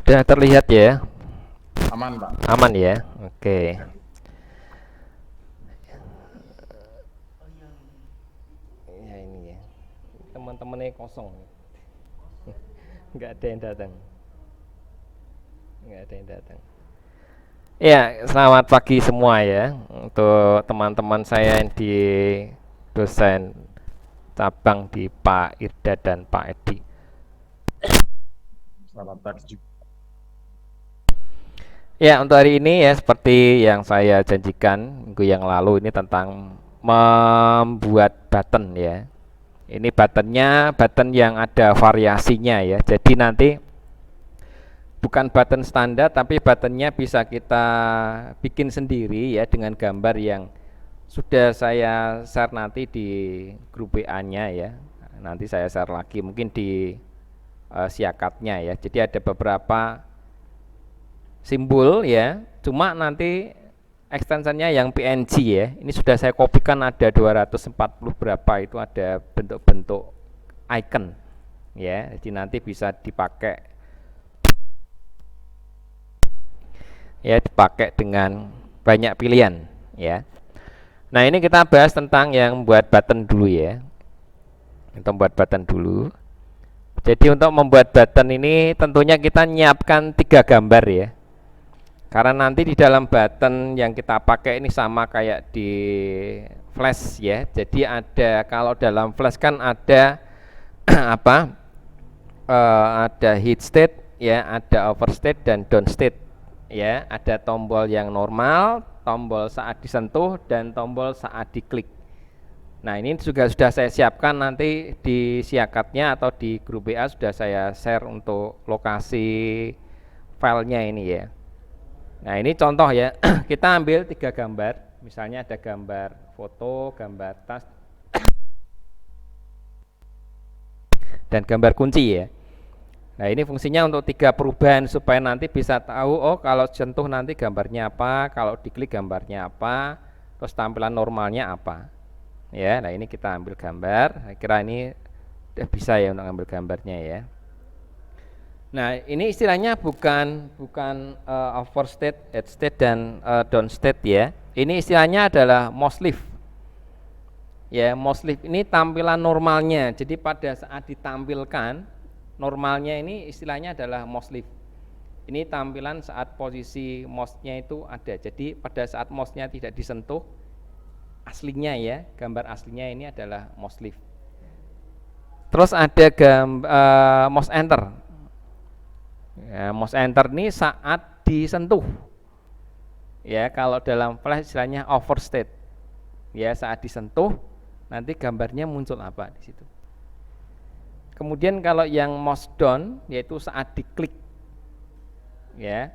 Sudah terlihat ya? Aman, Pak. Aman ya? Oke. Ya ini ya. Teman-temannya kosong. Nggak ada yang datang. Nggak ada yang datang. Ya, selamat pagi semua ya. Untuk teman-teman saya yang di dosen cabang di Pak Irda dan Pak Edi. Selamat pagi juga. Ya, untuk hari ini ya seperti yang saya janjikan minggu yang lalu ini tentang membuat button ya. Ini buttonnya button yang ada variasinya ya. Jadi nanti bukan button standar tapi buttonnya bisa kita bikin sendiri ya dengan gambar yang sudah saya share nanti di grup WA-nya ya. Nanti saya share lagi mungkin di siakatnya ya. Jadi ada beberapa simbol ya, cuma nanti ekstensinya yang PNG ya. Ini sudah saya kopikan ada 240 berapa itu ada bentuk-bentuk icon ya. Jadi nanti bisa dipakai ya, dipakai dengan banyak pilihan ya. Nah, ini kita bahas tentang yang buat button dulu ya. Kita buat button dulu. Jadi untuk membuat button ini tentunya kita nyiapkan 3 gambar ya. Karena nanti di dalam button yang kita pakai ini sama kayak di flash ya. Jadi ada, kalau dalam flash kan ada apa? Ada hit state ya, ada overstate dan down state ya. Ada tombol yang normal, tombol saat disentuh dan tombol saat diklik. Nah, ini juga sudah saya siapkan nanti di siakatnya atau di grup WA sudah saya share untuk lokasi filenya ini ya. Nah, ini contoh ya. Kita ambil 3 gambar. Misalnya ada gambar foto, gambar tas, dan gambar kunci ya. Nah, ini fungsinya untuk 3 perubahan supaya nanti bisa tahu, oh kalau sentuh nanti gambarnya apa, kalau diklik gambarnya apa, terus tampilan normalnya apa. Ya, nah ini kita ambil gambar. Saya kira ini udah bisa ya untuk ambil gambarnya ya. Nah, ini istilahnya bukan overstate, headstate dan downstate ya. Ini istilahnya adalah most lift. Ya, most lift ini tampilan normalnya. Jadi pada saat ditampilkan normalnya ini istilahnya adalah most lift. Ini tampilan saat posisi mouse-nya itu ada. Jadi pada saat mouse-nya tidak disentuh aslinya ya, gambar aslinya ini adalah most lift. Terus ada mouse enter. Ya, mouse enter ini saat disentuh. Ya, kalau dalam flash istilahnya overstate. Ya, saat disentuh nanti gambarnya muncul apa di situ. Kemudian kalau yang mouse down yaitu saat diklik. Ya.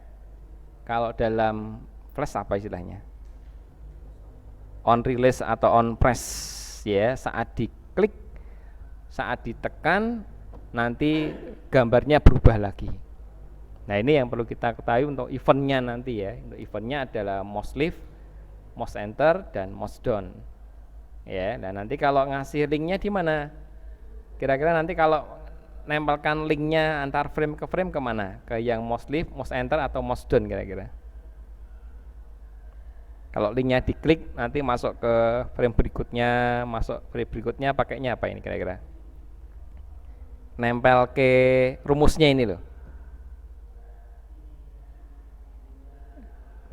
Kalau dalam flash apa istilahnya? On release atau on press ya, saat diklik, saat ditekan nanti gambarnya berubah lagi. Nah, ini yang perlu kita ketahui untuk eventnya nanti ya. Untuk eventnya adalah mouse lift, mouse enter, dan mouse down. Ya, dan nanti kalau ngasih linknya di mana? Kira-kira nanti kalau nempelkan linknya antar frame ke frame kemana? Ke yang mouse lift, mouse enter, atau mouse down kira-kira? Kalau linknya diklik nanti masuk ke frame berikutnya, masuk frame berikutnya pakainya apa ini kira-kira? Nempel ke rumusnya ini loh.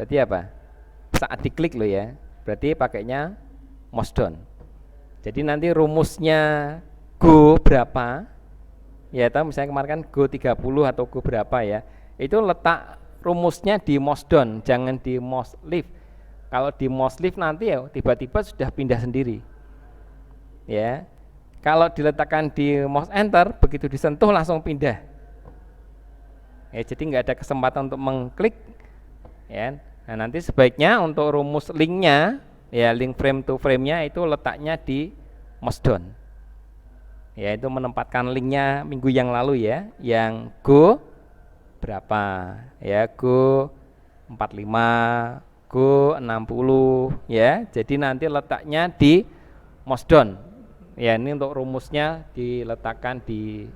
Berarti apa? Saat diklik loh ya. Berarti pakainya mouse down. Jadi nanti rumusnya go berapa? Ya, tahu misalnya kemarin kan go 30 atau go berapa ya. Itu letak rumusnya di mouse down, jangan di mouse lift. Kalau di mouse lift nanti ya tiba-tiba sudah pindah sendiri. Ya. Kalau diletakkan di mouse enter, begitu disentuh langsung pindah. Ya, jadi nggak ada kesempatan untuk mengklik. Ya. Nah, nanti sebaiknya untuk rumus linknya, ya link frame to frame-nya itu letaknya di mouse down. Ya, itu menempatkan linknya minggu yang lalu ya, yang go berapa? Ya, go 45, go 60 ya. Jadi nanti letaknya di mouse down. Ya, ini untuk rumusnya diletakkan di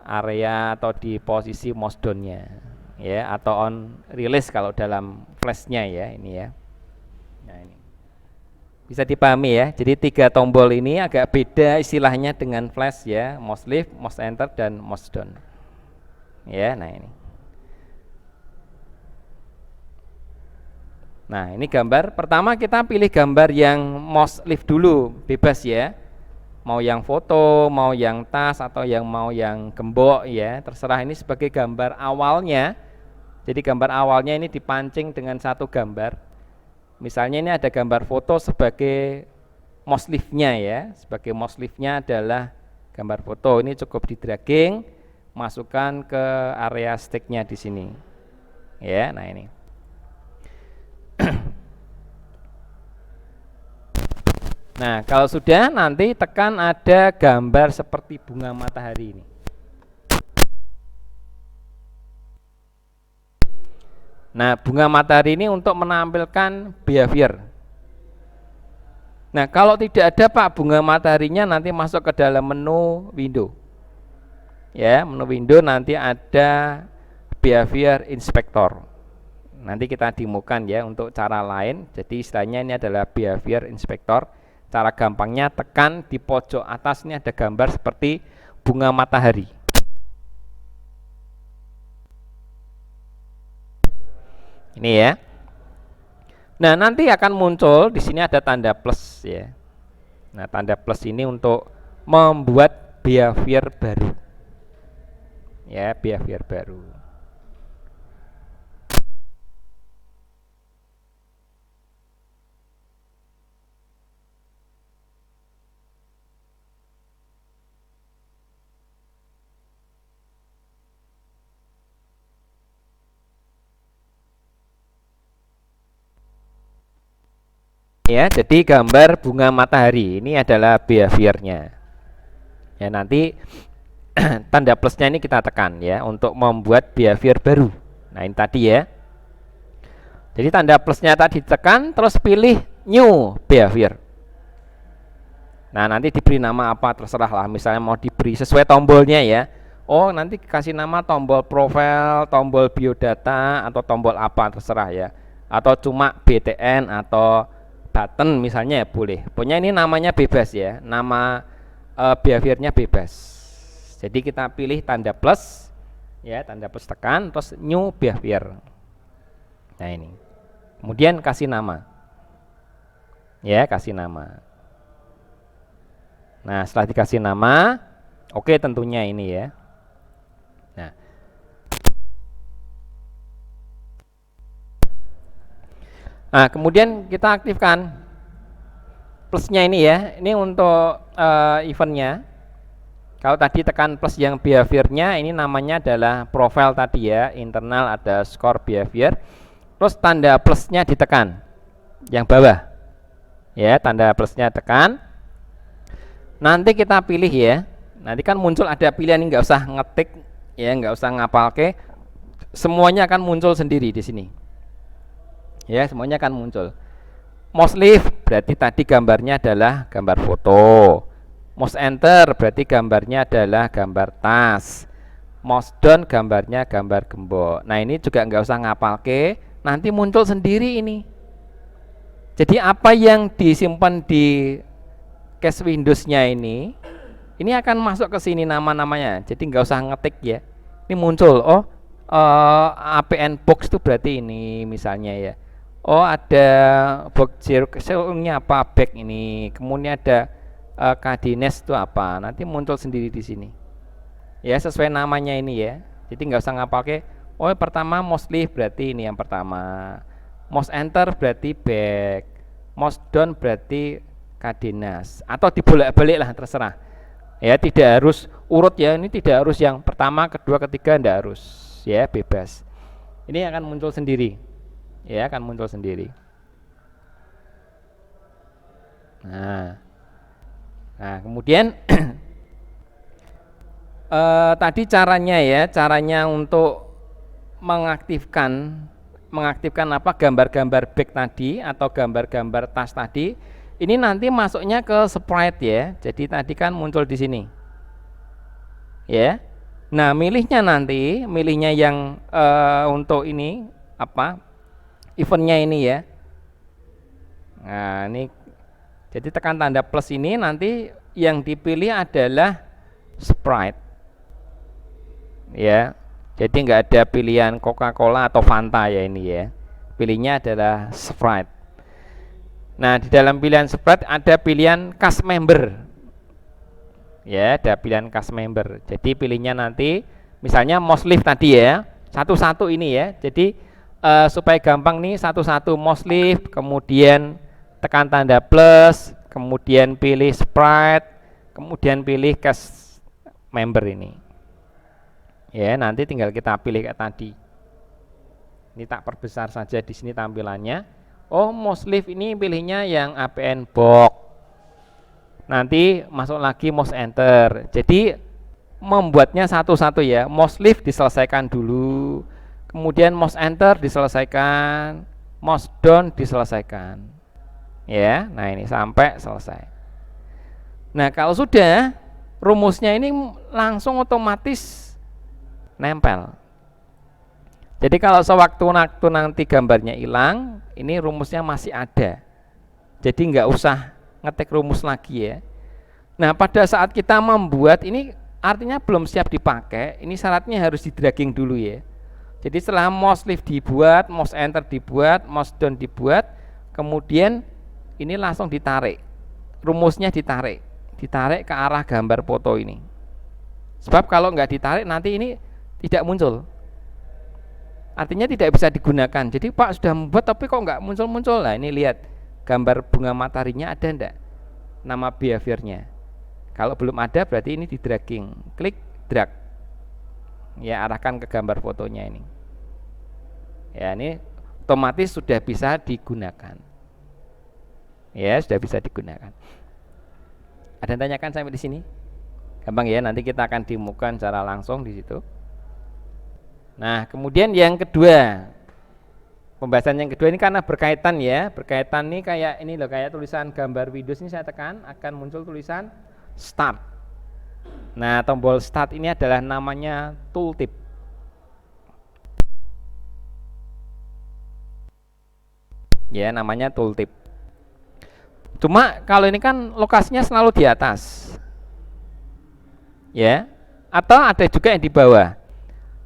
area atau di posisi mouse down-nya ya, atau on release kalau dalam flash-nya ya ini ya. Nah, ini bisa dipahami ya. Jadi 3 tombol ini agak beda istilahnya dengan flash ya, mouse lift, mouse enter, dan mouse down. Ya, nah ini. Nah, ini gambar. Pertama kita pilih gambar yang mouse lift dulu, bebas ya. Mau yang foto, mau yang tas, atau yang mau yang gembok ya, terserah. Ini sebagai gambar awalnya. Jadi gambar awalnya ini dipancing dengan satu gambar. Misalnya ini ada gambar foto sebagai mouse lift-nya ya. Sebagai mouse lift-nya adalah gambar foto. Ini cukup di dragging, masukkan ke area stick-nya di sini. Ya, nah ini. Nah, kalau sudah nanti tekan ada gambar seperti bunga matahari ini. Nah, bunga matahari ini untuk menampilkan behavior. Nah, kalau tidak ada Pak bunga mataharinya, nanti masuk ke dalam menu window. Ya, menu window nanti ada behavior inspector. Nanti kita demokan ya untuk cara lain. Jadi istilahnya ini adalah behavior inspector. Cara gampangnya tekan di pojok atas ini ada gambar seperti bunga matahari. Ini ya. Nah, nanti akan muncul di sini ada tanda plus ya. Nah, tanda plus ini untuk membuat behavior baru. Ya, behavior baru. Ya, jadi gambar bunga matahari ini adalah behaviornya. Ya, nanti tanda plusnya ini kita tekan ya untuk membuat behavior baru. Nah, ini tadi ya. Jadi tanda plusnya tadi tekan, terus pilih new behavior. Nah, nanti diberi nama apa terserah lah. Misalnya mau diberi sesuai tombolnya ya. Oh, nanti kasih nama tombol profile, tombol biodata, atau tombol apa terserah ya. Atau cuma BTN atau button misalnya ya boleh. Pokoknya ini namanya bebas ya. Nama behaviornya bebas. Jadi kita pilih tanda plus ya, tanda plus tekan terus new behavior. Nah, ini. Kemudian kasih nama. Ya, kasih nama. Nah, setelah dikasih nama, oke tentunya ini ya. Nah. Nah, kemudian kita aktifkan plusnya ini ya. Ini untuk eventnya. Kalau tadi tekan plus yang behaviornya, ini namanya adalah profile tadi ya, internal ada score behavior. Terus tanda plusnya ditekan yang bawah ya, tanda plusnya tekan. Nanti kita pilih ya. Nanti kan muncul ada pilihan ini, nggak usah ngetik ya, nggak usah ngapalke. Semuanya akan muncul sendiri di sini. Ya, semuanya akan muncul. Mouse lift berarti tadi gambarnya adalah gambar foto. Mouse enter berarti gambarnya adalah gambar tas. Mouse down gambarnya gambar gembok. Nah, ini juga nggak usah ngapalke, nanti muncul sendiri ini. Jadi apa yang disimpan di cache Windows-nya ini akan masuk ke sini nama-namanya. Jadi nggak usah ngetik ya. Ini muncul. Oh, APN box itu berarti ini misalnya ya. Oh, ada box Xerox-nya apa, back ini. Kemudian ada Kadines itu apa. Nanti muncul sendiri di sini. Ya, sesuai namanya ini ya. Jadi nggak usah ngapalke. Oh, pertama mouse lift berarti ini yang pertama. Mouse enter berarti back. Mouse down berarti Kadines. Atau dibolak-balik lah terserah. Ya, tidak harus urut ya. Ini tidak harus yang pertama, kedua, ketiga, tidak harus. Ya, bebas. Ini akan muncul sendiri. Ya, akan muncul sendiri. Nah, kemudian tadi caranya ya, caranya untuk mengaktifkan apa gambar-gambar back tadi atau gambar-gambar tas tadi, ini nanti masuknya ke sprite ya. Jadi tadi kan muncul di sini. Ya. Nah, milihnya yang untuk ini apa? Eventnya ini ya. Nah, ini jadi tekan tanda plus ini, nanti yang dipilih adalah Sprite. Ya. Jadi nggak ada pilihan Coca-Cola atau Fanta ya ini ya. Pilihnya adalah Sprite. Nah, di dalam pilihan Sprite ada pilihan cast member. Ya, ada pilihan cast member. Jadi pilihnya nanti misalnya Mosleaf tadi ya, satu-satu ini ya. Jadi supaya gampang nih, satu-satu Mosleaf, kemudian tekan tanda plus, kemudian pilih Sprite, kemudian pilih cast member ini. Ya, nanti tinggal kita pilih kayak tadi. Ini tak perbesar saja di sini tampilannya. Oh, Mosleaf ini pilihnya yang APN box. Nanti masuk lagi mouse enter. Jadi membuatnya satu-satu ya. Mosleaf diselesaikan dulu. Kemudian mouse enter diselesaikan, mouse down diselesaikan. Ya, nah ini sampai selesai. Nah, kalau sudah rumusnya ini langsung otomatis nempel. Jadi kalau sewaktu-waktu nanti gambarnya hilang, ini rumusnya masih ada. Jadi nggak usah ngetik rumus lagi ya. Nah, pada saat kita membuat ini artinya belum siap dipakai, ini syaratnya harus di dragging dulu ya. Jadi setelah mouse lift dibuat, mouse enter dibuat, mouse down dibuat, kemudian ini langsung ditarik. Rumusnya ditarik ke arah gambar foto ini. Sebab kalau nggak ditarik nanti ini tidak muncul. Artinya tidak bisa digunakan. Jadi Pak sudah membuat tapi kok nggak muncul-muncul. Nah ini lihat gambar bunga mataharinya ada enggak nama behaviornya. Kalau belum ada berarti ini di dragging. Klik drag. Ya, arahkan ke gambar fotonya ini. Ya, ini otomatis sudah bisa digunakan. Ya, sudah bisa digunakan. Ada yang tanyakan sampai di sini? Gampang ya, nanti kita akan demokan secara langsung di situ. Nah, kemudian yang kedua, pembahasan yang kedua ini karena berkaitan ya, berkaitan nih kayak ini loh, kayak tulisan gambar Windows ini saya tekan akan muncul tulisan Start. Nah, tombol Start ini adalah namanya tooltip. Ya, namanya tooltip. Cuma kalau ini kan lokasinya selalu di atas. Ya, atau ada juga yang di bawah.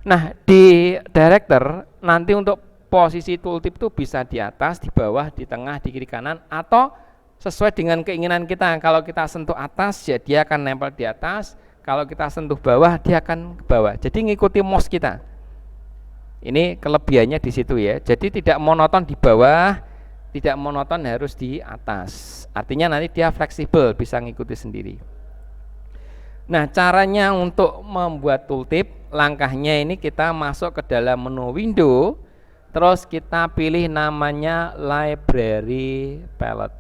Nah, di director nanti untuk posisi tooltip itu bisa di atas, di bawah, di tengah, di kiri kanan, atau sesuai dengan keinginan kita. Kalau kita sentuh atas, ya dia akan nempel di atas. Kalau kita sentuh bawah, dia akan ke bawah. Jadi ngikuti mouse kita. Ini kelebihannya di situ ya. Jadi tidak monoton di bawah, tidak monoton harus di atas. Artinya nanti dia fleksibel, bisa ngikuti sendiri. Nah, caranya untuk membuat tooltip, langkahnya ini kita masuk ke dalam menu window, terus kita pilih namanya library palette.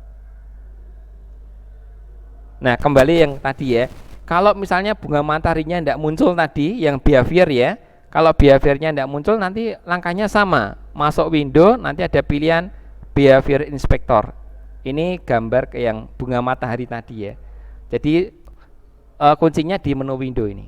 Nah, kembali yang tadi ya, kalau misalnya bunga mataharinya tidak muncul tadi, yang behavior ya, kalau behaviornya tidak muncul nanti langkahnya sama, masuk window, nanti ada pilihan behavior inspector. Ini gambar ke yang bunga matahari tadi ya. Jadi kuncinya di menu window ini.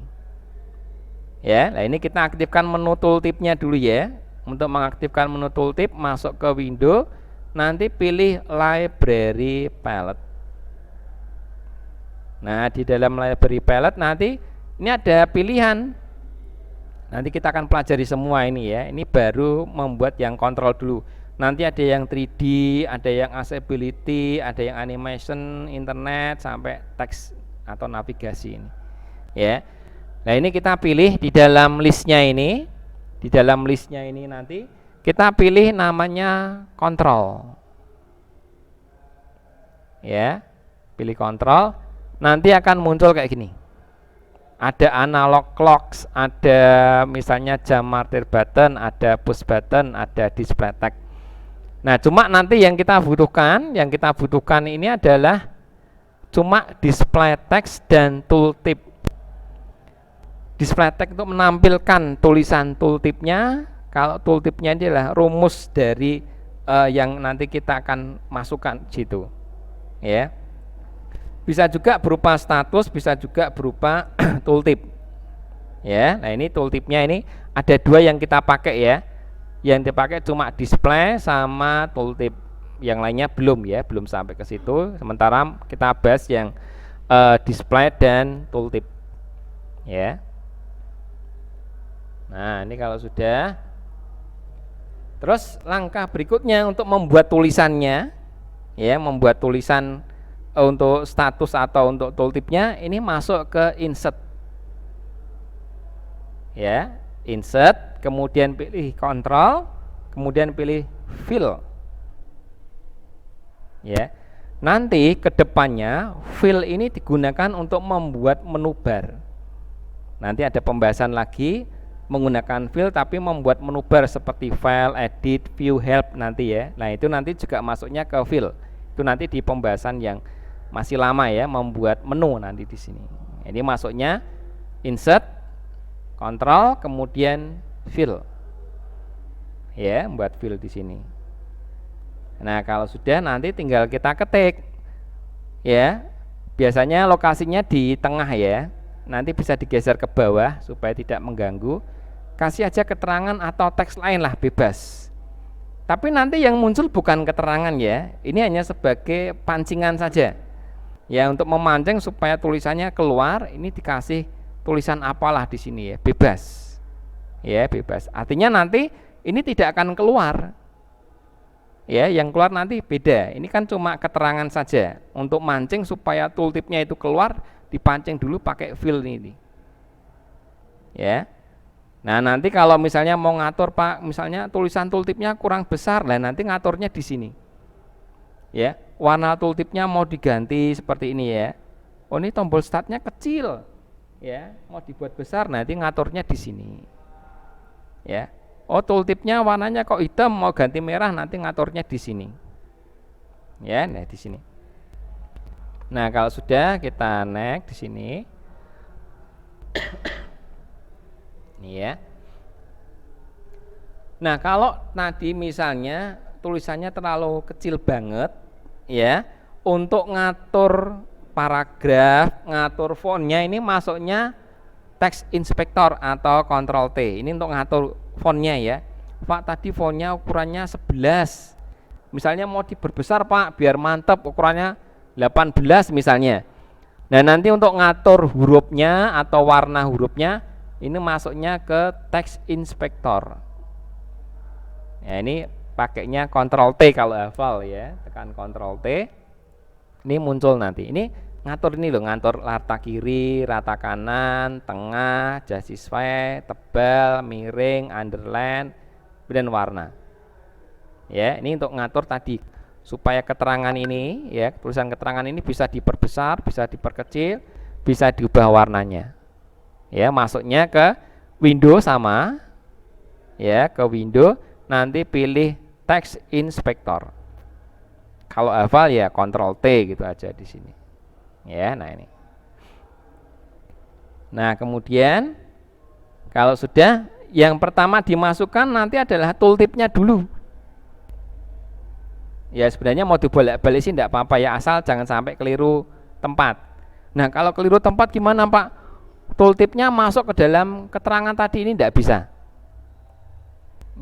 Ya, nah ini kita aktifkan menu tooltipnya dulu ya. Untuk mengaktifkan menu tooltip, masuk ke window, nanti pilih library palette. Nah, di dalam library palette nanti ini ada pilihan. Nanti kita akan pelajari semua ini ya. Ini baru membuat yang kontrol dulu. Nanti ada yang 3D, ada yang accessibility, ada yang animation, internet, sampai teks atau navigasi ini. Ya. Nah, ini kita pilih di dalam listnya ini. Di dalam listnya ini nanti kita pilih namanya kontrol. Ya. Pilih kontrol, nanti akan muncul kayak gini. Ada analog clocks, ada misalnya jam martir button, ada push button, ada display text. Nah, cuma nanti yang kita butuhkan ini adalah cuma display text dan tooltip. Display text untuk menampilkan tulisan tooltipnya. Kalau tooltipnya ini adalah rumus dari yang nanti kita akan masukkan situ. Ya. Bisa juga berupa status, bisa juga berupa tooltip. Ya, nah ini tooltipnya ini ada dua yang kita pakai ya. Yang dipakai cuma display sama tooltip. Yang lainnya belum ya, belum sampai ke situ. Sementara kita bahas yang display dan tooltip. Ya. Nah, ini kalau sudah. Terus langkah berikutnya untuk membuat tulisannya, ya, membuat tulisan untuk status atau untuk tooltipnya ini masuk ke insert. Ya, insert, kemudian pilih control, kemudian pilih fill. Ya, nanti kedepannya fill ini digunakan untuk membuat menu bar. Nanti ada pembahasan lagi menggunakan fill tapi membuat menu bar seperti file, edit, view, help nanti ya. Nah itu nanti juga masuknya ke fill. Itu nanti di pembahasan yang masih lama ya, membuat menu nanti di sini. Ini masuknya insert, control, kemudian fill. Ya, membuat fill di sini. Nah, kalau sudah nanti tinggal kita ketik. Ya. Biasanya lokasinya di tengah ya. Nanti bisa digeser ke bawah supaya tidak mengganggu. Kasih aja keterangan atau teks lain lah, bebas. Tapi nanti yang muncul bukan keterangan ya. Ini hanya sebagai pancingan saja. Ya, untuk memancing supaya tulisannya keluar, ini dikasih tulisan apalah di sini ya, bebas. Ya, bebas. Artinya nanti ini tidak akan keluar. Ya, yang keluar nanti beda. Ini kan cuma keterangan saja untuk mancing supaya tooltipnya itu keluar, dipancing dulu pakai fill ini. Ya. Nah, nanti kalau misalnya mau ngatur Pak, misalnya tulisan tooltipnya kurang besar, lah nanti ngaturnya di sini. Ya, warna tooltipnya mau diganti seperti ini ya. Oh, ini tombol startnya kecil. Ya, mau dibuat besar nanti ngaturnya di sini. Ya. Oh, tooltipnya warnanya kok hitam, mau ganti merah nanti ngaturnya di sini. Ya, nah di sini. Nah, kalau sudah kita next di sini. Nih ya. Nah, kalau tadi misalnya tulisannya terlalu kecil banget ya, untuk ngatur paragraf, ngatur fontnya ini masuknya text inspector atau Ctrl T. Ini untuk ngatur fontnya ya. Pak, tadi fontnya ukurannya 11. Misalnya mau diperbesar Pak, biar mantap ukurannya 18 misalnya. Nah, nanti untuk ngatur hurufnya atau warna hurufnya ini masuknya ke text inspector. Ya, ini pakainya Ctrl T kalau hafal ya. Tekan Ctrl T. Ini muncul nanti. Ini ngatur ini loh, ngatur rata kiri, rata kanan, tengah, justify, tebal, miring, underline, dan warna. Ya, ini untuk ngatur tadi supaya keterangan ini ya, tulisan keterangan ini bisa diperbesar, bisa diperkecil, bisa diubah warnanya. Ya, masuknya ke window sama ya, ke window nanti pilih text inspector. Kalau hafal ya Ctrl T gitu aja di sini. Ya, nah ini. Nah, kemudian kalau sudah, yang pertama dimasukkan nanti adalah tooltipnya dulu. Ya, sebenarnya mau dibolak-balik sih enggak apa-apa ya, asal jangan sampai keliru tempat. Nah, kalau keliru tempat gimana Pak? Tooltipnya masuk ke dalam keterangan tadi ini enggak bisa.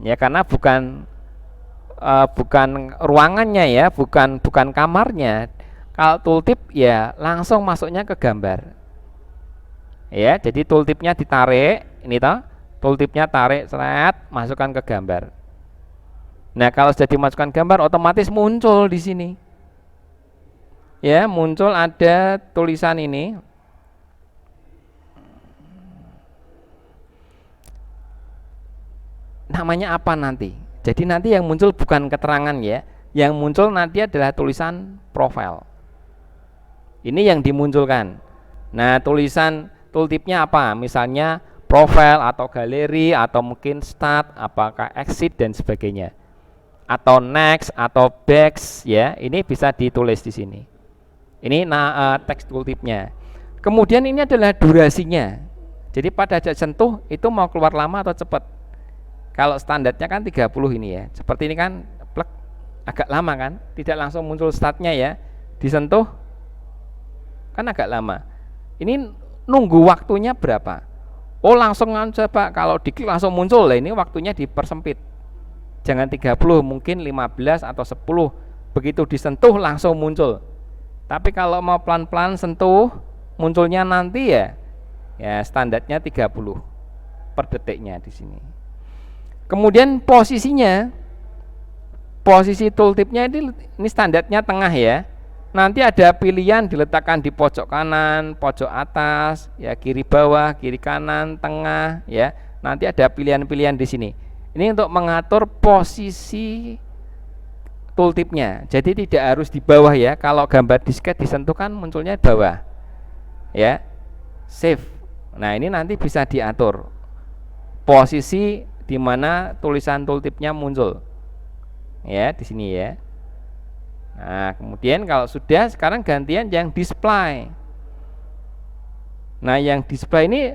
Ya, karena bukan ruangannya ya, bukan kamarnya. Kalau tooltip ya langsung masuknya ke gambar. Ya, jadi tooltipnya ditarik, ini toh, tooltipnya tarik seret, masukkan ke gambar. Nah, kalau sudah dimasukkan gambar otomatis muncul di sini. Ya, muncul ada tulisan ini. Namanya apa nanti? Jadi nanti yang muncul bukan keterangan ya, yang muncul nanti adalah tulisan profile. Ini yang dimunculkan. Nah, tulisan tooltipnya apa? Misalnya profile atau galeri atau mungkin start, apakah exit dan sebagainya. Atau next atau back ya. Ini bisa ditulis di sini. Ini teks tooltipnya. Kemudian ini adalah durasinya. Jadi pada saat sentuh itu mau keluar lama atau cepat. Kalau standarnya kan 30 ini ya. Seperti ini kan plek agak lama kan? Tidak langsung muncul startnya ya. Disentuh kan agak lama. Ini nunggu waktunya berapa? Oh langsung aja Pak, kalau diklik langsung muncul. Lah ini waktunya dipersempit. Jangan 30, mungkin 15 atau 10. Begitu disentuh langsung muncul. Tapi kalau mau pelan-pelan sentuh, munculnya nanti ya standarnya 30 per detiknya di sini. Kemudian posisi tooltipnya ini standarnya tengah ya. Nanti ada pilihan diletakkan di pojok kanan, pojok atas, ya kiri bawah, kiri kanan, tengah, ya. Nanti ada pilihan-pilihan di sini. Ini untuk mengatur posisi tooltipnya. Jadi tidak harus di bawah ya. Kalau gambar disket disentuh kan munculnya di bawah. Ya. Save. Nah, ini nanti bisa diatur posisi di mana tulisan tooltipnya muncul. Ya, di sini ya. Nah, kemudian kalau sudah, sekarang gantian yang display. Nah, yang display ini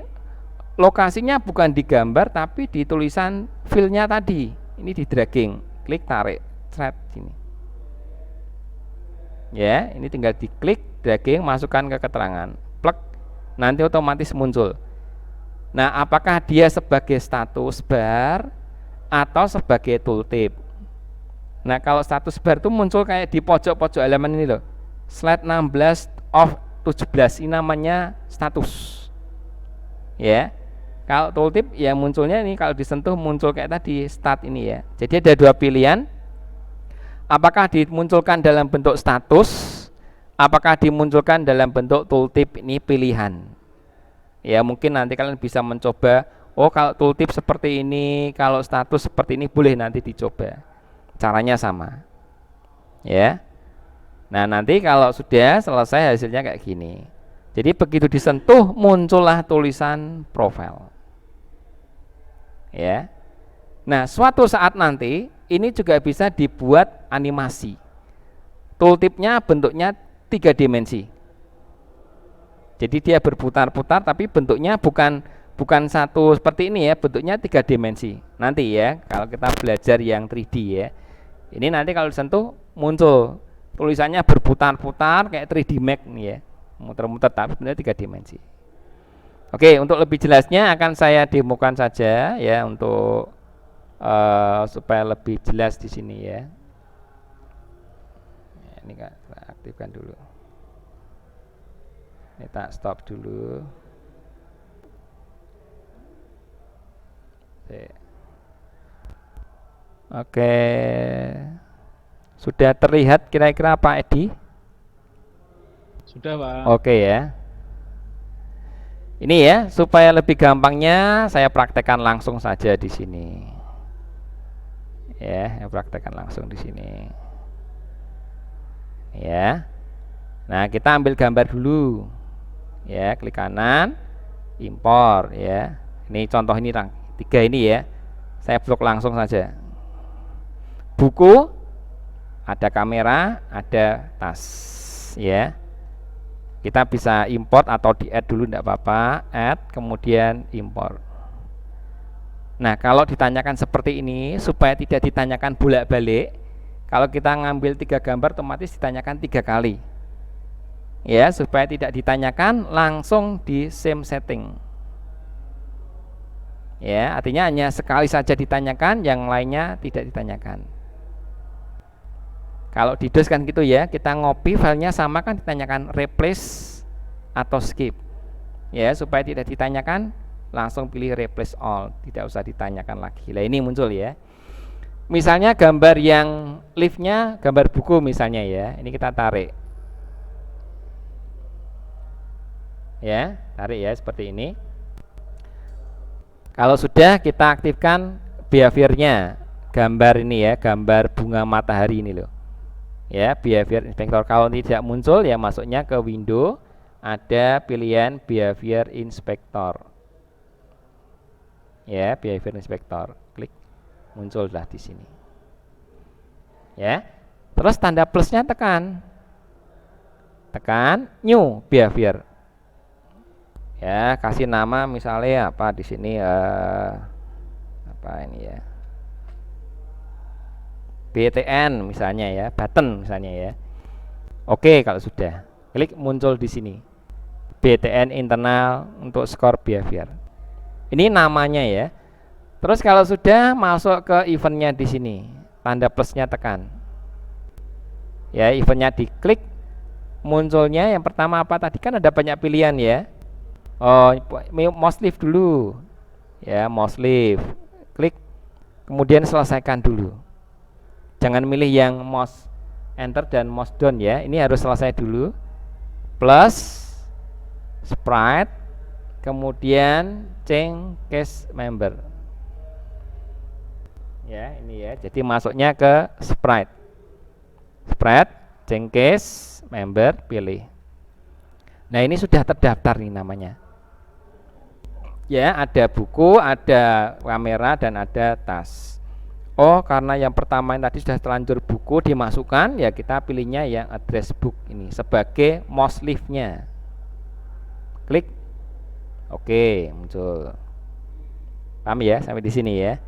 lokasinya bukan di gambar tapi di tulisan filenya tadi. Ini di dragging, klik tarik, thread sini. Ya, ini tinggal diklik, dragging, masukkan ke keterangan, plek, nanti otomatis muncul. Nah, apakah dia sebagai status bar atau sebagai tooltip? Nah, kalau status bar itu muncul kayak di pojok-pojok halaman ini loh. Slide 16 of 17 ini namanya status. Ya. Kalau tooltip ya munculnya ini kalau disentuh muncul kayak tadi start ini ya. Jadi ada dua pilihan. Apakah dimunculkan dalam bentuk status? Apakah dimunculkan dalam bentuk tooltip? Ini pilihan. Ya, mungkin nanti kalian bisa mencoba. Oh, kalau tooltip seperti ini, kalau status seperti ini, boleh nanti dicoba. Caranya sama, ya. Nah, nanti kalau sudah selesai hasilnya kayak gini. Jadi begitu disentuh muncullah tulisan profile, ya. Nah, suatu saat nanti ini juga bisa dibuat animasi. Tooltipnya bentuknya 3 dimensi. Jadi dia berputar-putar, tapi bentuknya bukan satu seperti ini ya, bentuknya 3 dimensi. Nanti ya, kalau kita belajar yang 3D ya. Ini nanti kalau disentuh muncul tulisannya berputar-putar kayak 3D Max nih ya, muter-muter tapi sebenarnya 3 dimensi. Oke, untuk lebih jelasnya akan saya demokan saja ya untuk supaya lebih jelas di sini ya. Ini kita aktifkan dulu. Ini tak stop dulu. Oke, sudah terlihat kira-kira Pak Edi? Sudah, Pak. Oke ya. Ini ya, supaya lebih gampangnya saya praktekkan langsung saja di sini. Ya, saya praktekkan langsung di sini. Ya. Nah, kita ambil gambar dulu. Ya, klik kanan, impor ya. Ini contoh ini 3 ini ya. Saya blok langsung saja. Buku, ada kamera, ada tas ya. Kita bisa import atau di add dulu tidak apa-apa, add kemudian import. Nah, kalau ditanyakan seperti ini supaya tidak ditanyakan bolak-balik, kalau kita ngambil 3 gambar otomatis ditanyakan 3 kali. Ya, supaya tidak ditanyakan langsung di same setting. Ya, artinya hanya sekali saja ditanyakan, yang lainnya tidak ditanyakan. Kalau di DOS kan gitu ya, kita ngopi filenya sama kan ditanyakan replace atau skip. Ya, supaya tidak ditanyakan langsung pilih replace all, tidak usah ditanyakan lagi. Lah ini muncul ya. Misalnya gambar yang liftnya gambar buku misalnya ya. Ini kita tarik. Ya, tarik ya seperti ini. Kalau sudah kita aktifkan behaviornya, gambar ini ya, gambar bunga matahari ini loh. Ya, behavior inspector. Kalau tidak muncul ya masuknya ke window, ada pilihan behavior inspector. Ya, behavior inspector. Klik, muncullah di sini. Ya. Terus tanda plusnya tekan. Tekan new behavior. Ya, kasih nama misalnya apa di sini apa ini ya. BTN misalnya ya, button misalnya ya. Oke, kalau sudah klik muncul di sini BTN internal untuk skor behavior. Ini namanya ya. Terus kalau sudah masuk ke eventnya di sini, tanda plusnya tekan. Ya, eventnya diklik, munculnya yang pertama apa tadi, kan ada banyak pilihan ya. Oh, mouse lift dulu. Ya, mouse lift. Klik, kemudian selesaikan dulu. Jangan milih yang mouse enter dan mouse down ya. Ini harus selesai dulu. Plus sprite, kemudian change case member. Ya, ini ya. Jadi masuknya ke sprite. Sprite, change case member, pilih. Nah, ini sudah terdaftar nih namanya. Ya, ada buku, ada kamera, dan ada tas. Oh, karena yang pertama yang tadi sudah terlanjur buku dimasukkan, ya kita pilihnya yang address book ini sebagai mouse lift-nya. Klik. Oke, muncul. Paham ya sampai di sini ya?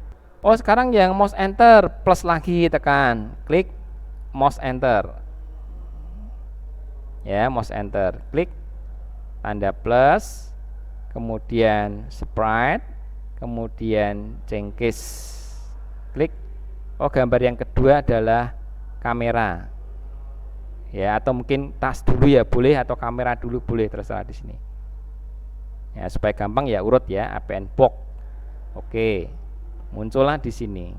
Oh, sekarang yang mouse enter plus lagi tekan. Klik mouse enter. Ya, mouse enter. Klik tanda plus, kemudian sprite, kemudian change case. Klik. Oh, gambar yang kedua adalah kamera. Ya, atau mungkin tas dulu ya boleh, atau kamera dulu boleh, terserah di sini. Ya, supaya gampang ya urut ya, APN box. Oke. Muncullah di sini.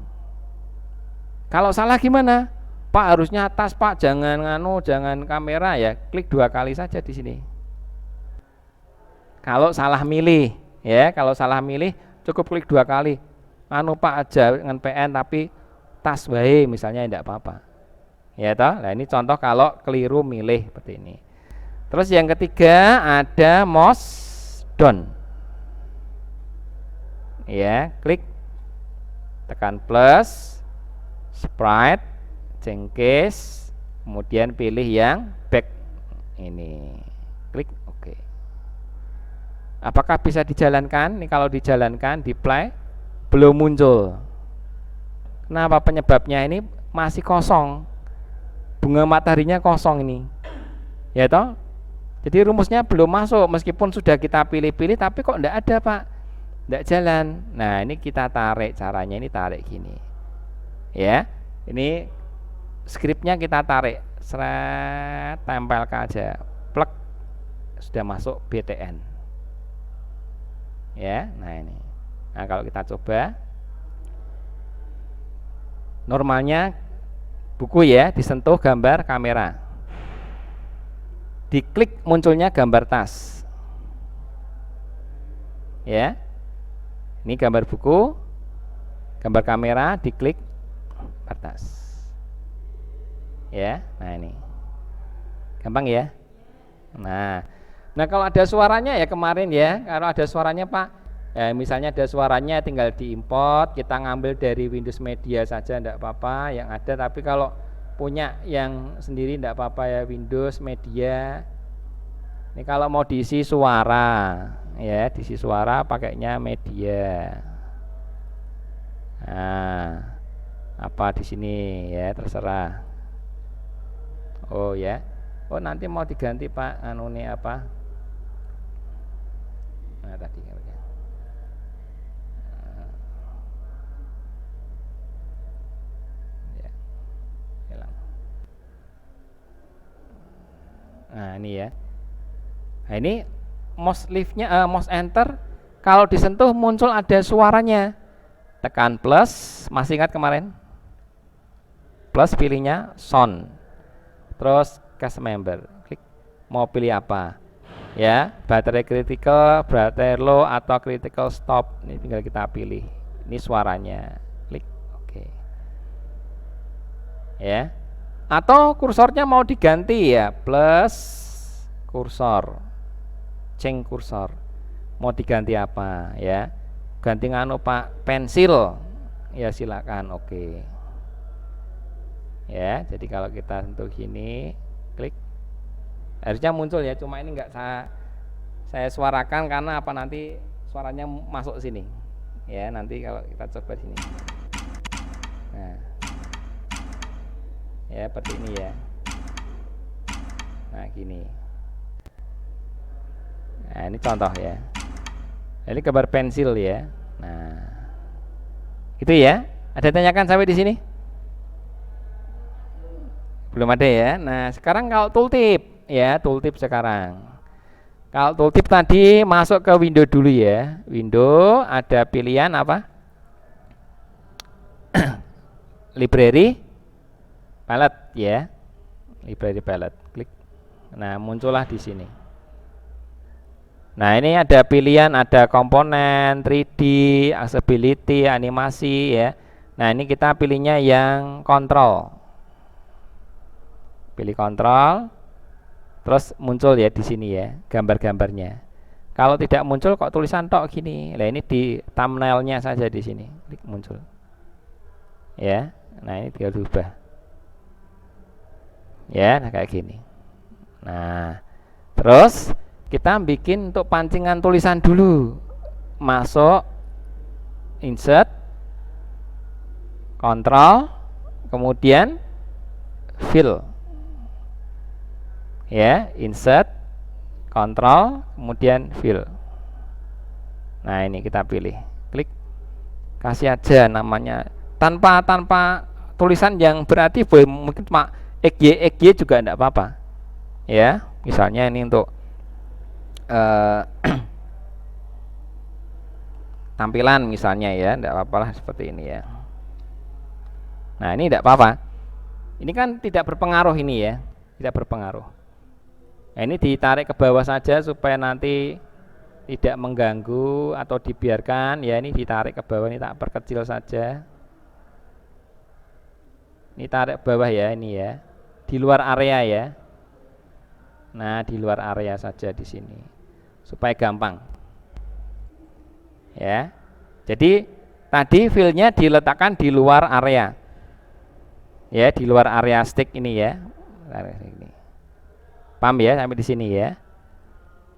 Kalau salah gimana? Pak, harusnya tas, Pak, jangan jangan kamera ya. Klik 2 kali saja di sini. Kalau salah milih, ya, kalau salah milih cukup klik 2 kali. Pak aja dengan PN tapi tas wae misalnya, tidak apa-apa. Ya toh. Nah, ini contoh kalau keliru milih seperti ini. Terus yang ketiga ada mouse down. Ya, klik, tekan plus, sprite, change case, kemudian pilih yang back ini. Klik oke. Apakah bisa dijalankan? Ini kalau dijalankan di play belum muncul. Kenapa? Penyebabnya ini masih kosong. Bunga mataharinya kosong ini. Ya toh? Jadi rumusnya belum masuk meskipun sudah kita pilih-pilih, tapi kok enggak ada, Pak. Enggak jalan. Nah, ini kita tarik, caranya ini tarik gini. Ya. Ini skripnya kita tarik, seret, tempelkan aja. Plek. Sudah masuk BTN. Ya, nah ini. Nah, kalau kita coba, normalnya buku ya, disentuh gambar kamera, diklik munculnya gambar tas. Ya, ini gambar buku, gambar kamera, diklik gambar tas. Ya, nah ini gampang ya. Nah, kalau ada suaranya ya kemarin ya, kalau ada suaranya Pak, ya misalnya ada suaranya tinggal diimport, kita ngambil dari Windows Media saja enggak apa-apa yang ada, tapi kalau punya yang sendiri enggak apa-apa ya, Windows Media. Ini kalau mau diisi suara, ya diisi suara pakainya media. Nah, apa di sini ya terserah. Oh ya, oh nanti mau diganti Pak, anu nih apa? Nah tadi ya, hilang. Nah ini ya. Nah ini mouse liftnya, mouse enter, kalau disentuh muncul ada suaranya. Tekan plus, masih ingat kemarin? Plus pilihnya sound. Terus case member, klik mau pilih apa? Ya, baterai critical, baterai low atau critical stop. Ini tinggal kita pilih. Ini suaranya. Klik oke. Ya. Atau kursornya mau diganti ya, plus kursor. Change kursor. Mau diganti apa ya? Ganti nganu Pak, pensil. Ya silakan, oke. Ya, jadi kalau kita sentuh gini, klik, harusnya muncul ya, cuma ini enggak saya suarakan karena apa, nanti suaranya masuk sini. Ya, nanti kalau kita coba sini. Nah. Ya, seperti ini ya. Nah, gini. Nah, ini contoh ya. Ini gambar pensil ya. Nah, itu ya. Ada tanyakan sampai di sini? Belum ada ya. Nah, sekarang kalau tooltip ya, tooltip sekarang. Kalau tooltip tadi masuk ke window dulu ya. Window ada pilihan apa? Library palette ya. Library palette. Klik. Nah, muncullah di sini. Nah, ini ada pilihan, ada komponen 3D, accessibility, animasi ya. Nah, ini kita pilihnya yang kontrol. Pilih kontrol. Terus muncul ya di sini ya gambar-gambarnya. Kalau tidak muncul kok tulisan tok gini. Nah, ini di thumbnailnya saja di sini. Klik muncul. Ya. Nah, ini tinggal diubah. Ya, nah kayak gini. Nah, terus kita bikin untuk pancingan tulisan dulu. Masuk insert kontrol kemudian fill. Ya, insert kontrol kemudian fill. Nah, ini kita pilih. Klik. Kasih aja namanya tanpa tulisan yang berarti boleh mungkin cuma XY juga enggak apa-apa. Ya, misalnya ini untuk tampilan misalnya ya, enggak apa-apalah seperti ini ya. Nah, ini enggak apa-apa. Ini kan tidak berpengaruh ini ya, tidak berpengaruh. Nah, ini ditarik ke bawah saja supaya nanti tidak mengganggu atau dibiarkan ya. Ini ditarik ke bawah, ini tak perkecil saja. Ini tarik ke bawah ya, ini ya, di luar area ya. Nah, di luar area saja di sini supaya gampang ya. Jadi tadi fillnya diletakkan di luar area ya, di luar area stick ini ya. Paham ya sampai di sini ya.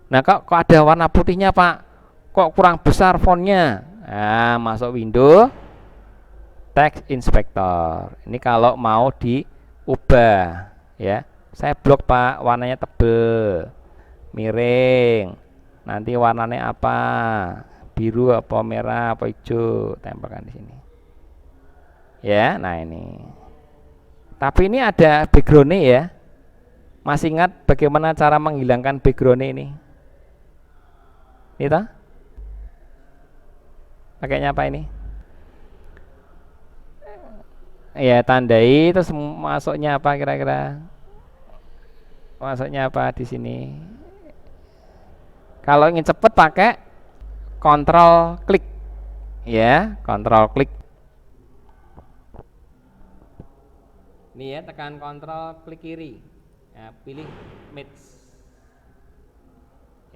Nah, kok ada warna putihnya Pak? Kok kurang besar fontnya? Nah, masuk window text inspector. Ini kalau mau diubah ya. Saya blok Pak, warnanya tebel, miring. Nanti warnanya apa? Biru apa merah apa hijau, tempelkan di sini. Ya, nah ini. Tapi ini ada background-nya ya. Masih ingat bagaimana cara menghilangkan background ini? Ini toh? Pakainya apa ini? Ya, tandai terus masuknya apa kira-kira? Masuknya apa di sini? Kalau ingin cepet pakai kontrol klik. Ya, kontrol klik. Ini ya, tekan kontrol klik kiri. Ya, pilih mix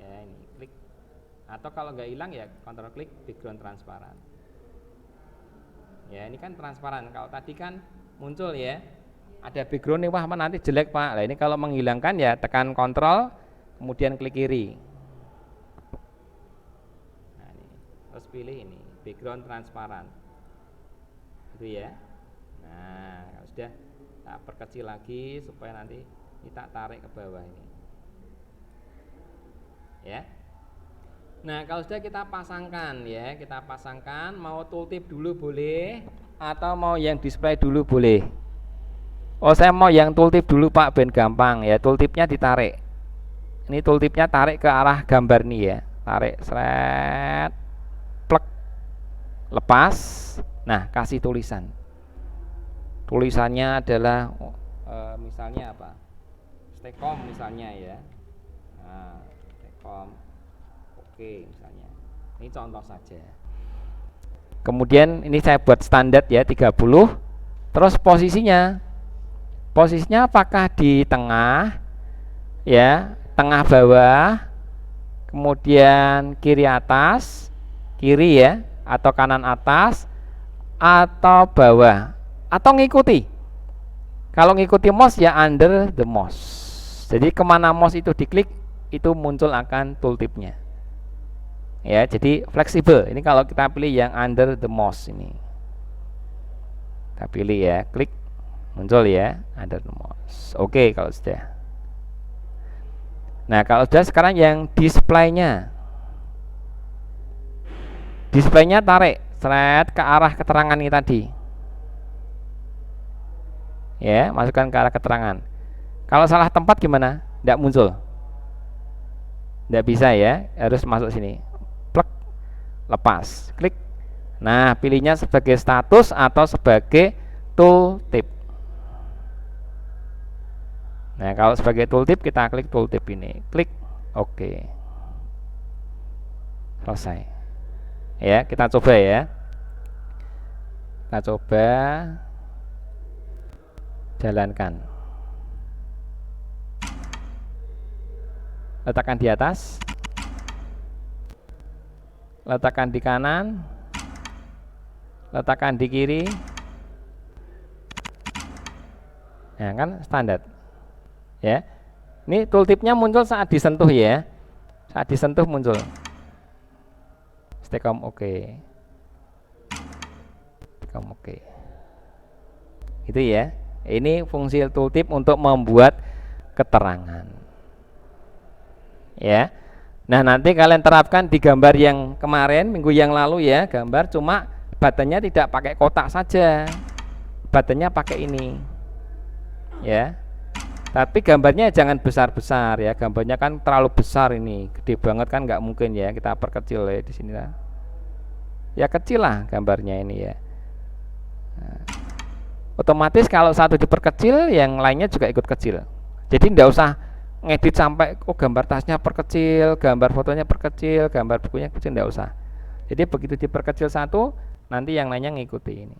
ya, ini klik, atau kalau nggak hilang ya kontrol klik background transparan ya. Ini kan transparan, kalau tadi kan muncul ya ada background nih, wah nanti jelek Pak. Nah, ini kalau menghilangkan ya tekan kontrol kemudian klik kiri. Nah, ini. Terus pilih ini background transparan itu ya. Nah, kalau sudah tak perkecil lagi supaya nanti kita tarik ke bawah ini ya. Nah, kalau sudah kita pasangkan ya, kita pasangkan, mau tooltip dulu boleh atau mau yang display dulu boleh. Oh, saya mau yang tooltip dulu Pak, ben gampang ya. Tooltipnya ditarik, ini tooltipnya tarik ke arah gambar nih ya, tarik seret, plek, lepas. Nah, kasih tulisan. Tulisannya adalah misalnya apa? Stekom misalnya ya. Nah, Stekom oke misalnya. Ini contoh saja. Kemudian ini saya buat standar ya 30. Terus posisinya apakah di tengah ya, tengah bawah, kemudian kiri atas, kiri ya, atau kanan atas, atau bawah, atau ngikuti. Kalau ngikuti mouse ya under the mouse. Jadi kemana mouse itu diklik itu muncul akan tooltipnya ya. Jadi fleksibel. Ini kalau kita pilih yang under the mouse ini, kita pilih ya, klik muncul ya under the mouse. Oke, kalau sudah. Nah, kalau sudah sekarang yang displaynya Displaynya tarik seret ke arah keterangan ini tadi. Ya, masukkan ke arah keterangan. Kalau salah tempat gimana? Tidak muncul. Tidak bisa ya, harus masuk sini. Plek, lepas, klik. Nah, pilihnya sebagai status atau sebagai tooltip. Nah, kalau sebagai tooltip kita klik tooltip ini, klik OK. Selesai. Ya, kita coba ya. Kita coba jalankan. Letakkan di atas. Letakkan di kanan. Letakkan di kiri. Nah, kan standar. Ya. Ini tooltipnya muncul saat disentuh ya. Saat disentuh muncul. Stekom OK. Stekom OK. Itu ya. Ini fungsi tooltip untuk membuat keterangan. Ya. Nah, nanti kalian terapkan di gambar yang kemarin minggu yang lalu ya, gambar cuma buttonnya tidak pakai kotak saja. Buttonnya pakai ini. Ya. Tapi gambarnya jangan besar-besar ya. Gambarnya kan terlalu besar ini, gede banget kan nggak mungkin ya. Kita perkecil ya di sini lah. Ya kecil lah gambarnya ini ya. Nah, otomatis kalau satu diperkecil, yang lainnya juga ikut kecil. Jadi tidak usah ngedit sampai gambar tasnya perkecil, gambar fotonya perkecil, gambar bukunya kecil, tidak usah. Jadi begitu diperkecil satu, nanti yang lainnya ngikuti ini.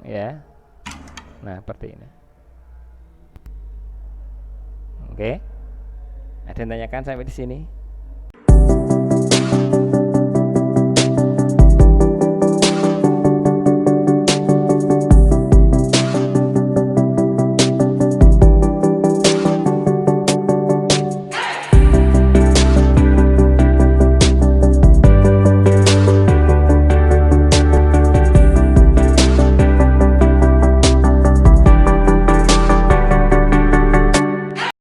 Ya. Nah, seperti ini. Oke. Ada yang tanyakan sampai di sini?